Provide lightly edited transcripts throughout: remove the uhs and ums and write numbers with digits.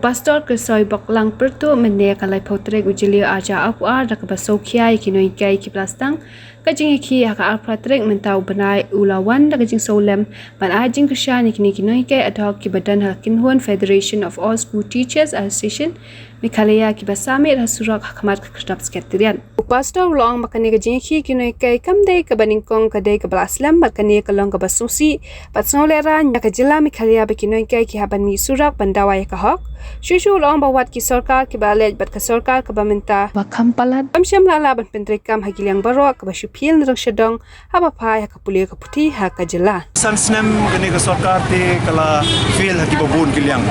Pastor Kesoi Boklang Pertu Mende Kalai Potrek Ujilio Aja Apua Rakaba Sokia Kinoi Kai Kiplastang Kajing Iki Haka Alpratrek Mentau Benai Ulawan Kajing Solem Ban Ajing Kushan Kini Kinoi Kai Adhok Kibadan Hakinhuan Federation of All School Teachers Association Mikalaya Kibasami Rasurak Hakamat Kerap Sekretarian Pastor Long Makani Kajing Iki Kinoi Kai Kamdei Kabaningkong Kadai Kabalaslam Makani Kalong Kabasusi Patsnolera Nyakajila Mikalaya Bekinoi Kai Kihaban Misurak Bandawai Kahok Shushu long bawat ki sarkar ki balej bat ka sarkar ka baminta wakam palat amsyam lala ban pentrekam hagilyang baro ka bashupil nrang shadong haba phai ka puli ka puti ha ka jela sansnem gani ka sarkar te kala fail haki babun kilyang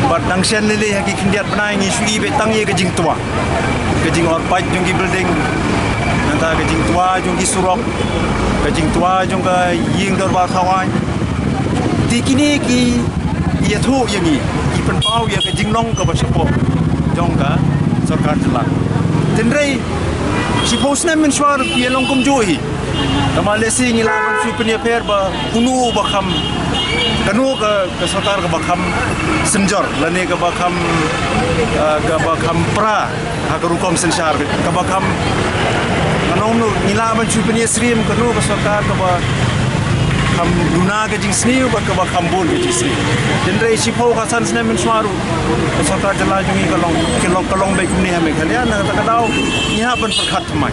bat dangshen lele haki kindiat banai ngi shui be tang ye ka jing tua ka jing or pai jung gi building nanta ka jing tua jung gi surok ka jing tua jung ka ying dor ba khawai ti kini ki ye thu yang ni ipan pau ya ke jinglong ke basepo jong ka sarkar jela tenrei si posna men swar ki long kum joi tama lesi ngi la ban su penia per ba unu ba kham kanu ka sarkar ka ba kham senjor lane ka ba kham pra ha ka rukom sensar ka ba kham kanom nu ngi la ban su penia srim kanu ka sarkar ka ba ham luna ke jing sniu ba ka khambul ke jing sniu jendre sipo ka san sne men swaru sarkar jela jungi kalong be kumni hame khalia na ta kadau ni ha ban perkhat mai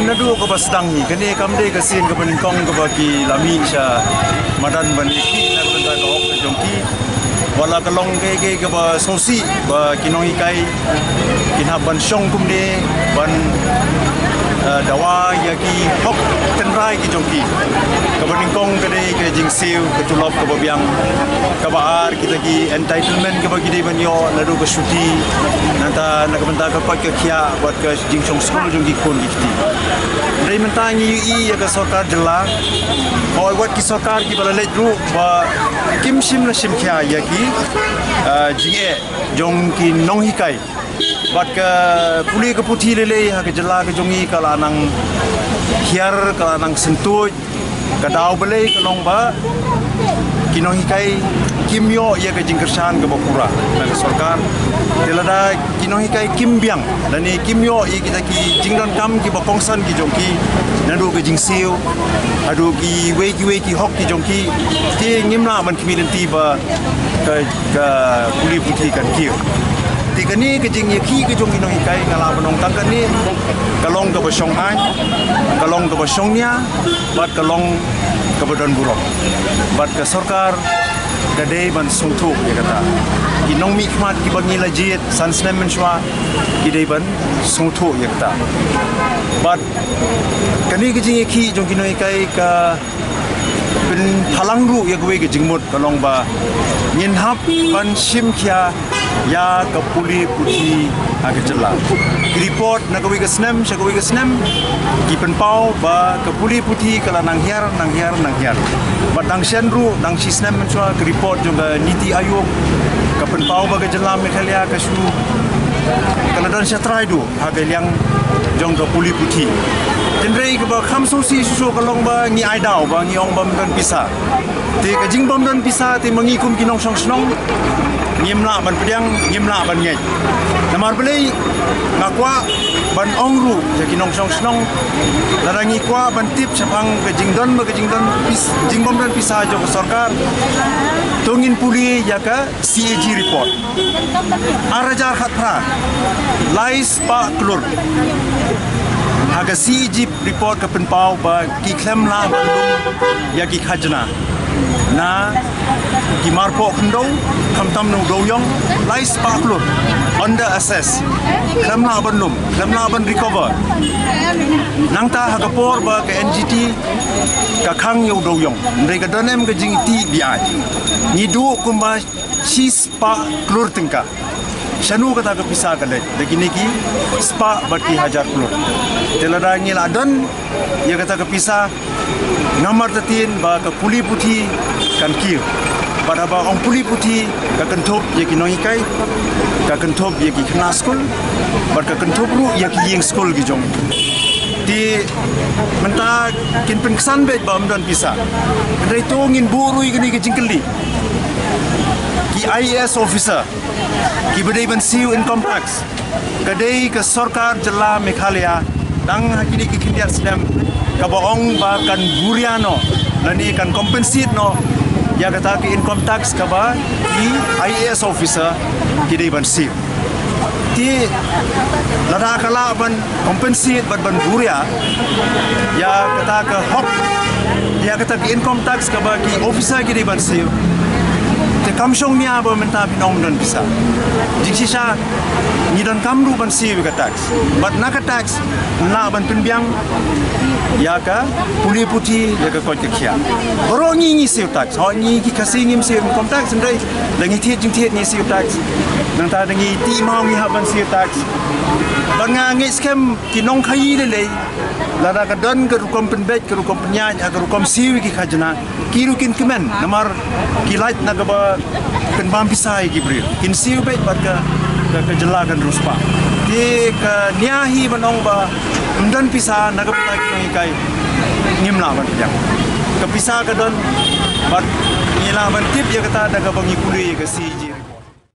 nadu ka basdang ni kane kamde ka sin ka ban kong ka ba ki lami sha madan ban ki na ban ta ka ok jongki wala kalong ke ka ba sosi ba kinong ikai kinha ban shong kumne ban dawa yaki hok tenrai ki jongki kabaning kong kade ke jing siu ke tulop ke babiang ke baar kita ki entitlement ke bagi de banyo ladu ke syuti nanta nak benda ke pak ke kia buat ke jing chong school jong ki kon ki dei mentangi i ya ke sarkar jela oi buat ki sarkar ki bala ledru ba kim sim na sim kia yaki jing e jong ki nong hikai bat ke puli ke puthi lele ha ke jela ke jongi kala nang hiar kala nang sentuj ke dau bele ke long ba kinong hikai kimyo ya ke jingkersan ke bokura na ke sarkar telada kinong hikai kimbyang dani kimyo i kita ki jingdan kam ki bokongsan ki jongki nadu ke jingsiu adu ki weki hok ki jongki ti ngimna ban community ba ke puli puthi kan ki tikani ke jing yaki ke jong inong ikai ngala banong tangkani kalong ke basong ai kalong ke basongnya bat kalong ke badan buruk bat ke sarkar dade ban sungtu ya kata inong mikmat ki bangi lajit sansnem menshwa ki dei ban sungtu ya kata bat kani ke jing yaki jong inong ikai ka ben thalang ru ya gwe ke jingmut kalong ba ngin hap ban sim khia ya ke puli puthi age jela report na gawi ke snem ki pen pau ba ke puli puthi kala nang hiar batang senru nang sisnem menchwa ke report juga niti ayog ke pen pau ba ke jela mekhalia ke su kala dan satrai du age liang jong ke puli puthi tenrei ke ba kham sosi su kalong ba ngi ai dau ba ngi ong bam dan pisa te ke jing bam dan pisa te mangi kum kinong song snong ngimla ban pediang ngimla ban nyai namar belai ngakwa ban ongru jadi nong song snong larangi kwa ban tip sapang ke jingdon jingbom dan pisah jo ke sarkar tungin puli ya ke CAG report araja khatra lais pa klur haga CAG report ke penpau ba ki klem la bandung ya ki khajna na ki marpo khndo khamtam no doyong lais paklur under assess klamla ban recover nangta hakapor ba ke NGT ka khang yo doyong ndai ka donem ka jing ti bi ni du kumba sis pa klur tingka shanu kata ke pisah kale dekini ki spa baki hajar klur telada ngil adon ya kata ke pisah ngamar tatin ba ke puli puthi kan kiu pada ba ong puli puthi ka kentop ye ki noi kai ka kentop ye ki khna school bar ka kentop ru ye ki yeng school gi jong di menta kin pengsan bet ba amdan pisah dai to ngin buru gini ke jingkeli ki IAS officer ki bedai ban siu income tax kadai ke sarkar jilla Meghalaya dang hakini ki kindiat sedam ka baong ba kan buriano lani kan compensate no ya kata ki income tax ka ba ki IAS officer ki dai ban siu ti lada kala ban compensate ban buria ya kata ke hok ya kata ki income tax ka ba ki officer ki dai ban siu te kamsong niya ba menta binong dan bisa jiksi sha ni dan kamru ban siu ka tax but naka tax na ban pinbiang ya ka puli puti ya ka kot kia boro ni siu tax ho ni ki kasingim siu income tax ndai langi thiet jing thiet ni siu tax nang ta dangi ti mau ni ha ban siu tax banga ngi scam ki nong khai le lada ka don ka rukom penbet ka rukom penyany ka rukom siu ki khajna ki rukin kemen namar ki light na ba kan bam pisai ki bri kin siu bet bat ka jelagan ruspa ti ka niahi banong ba undan pisa na ka pita ki kai ngimla ban jang ka pisa ka don bat ngila ban tip ya kata daga bangi kuli ka si ji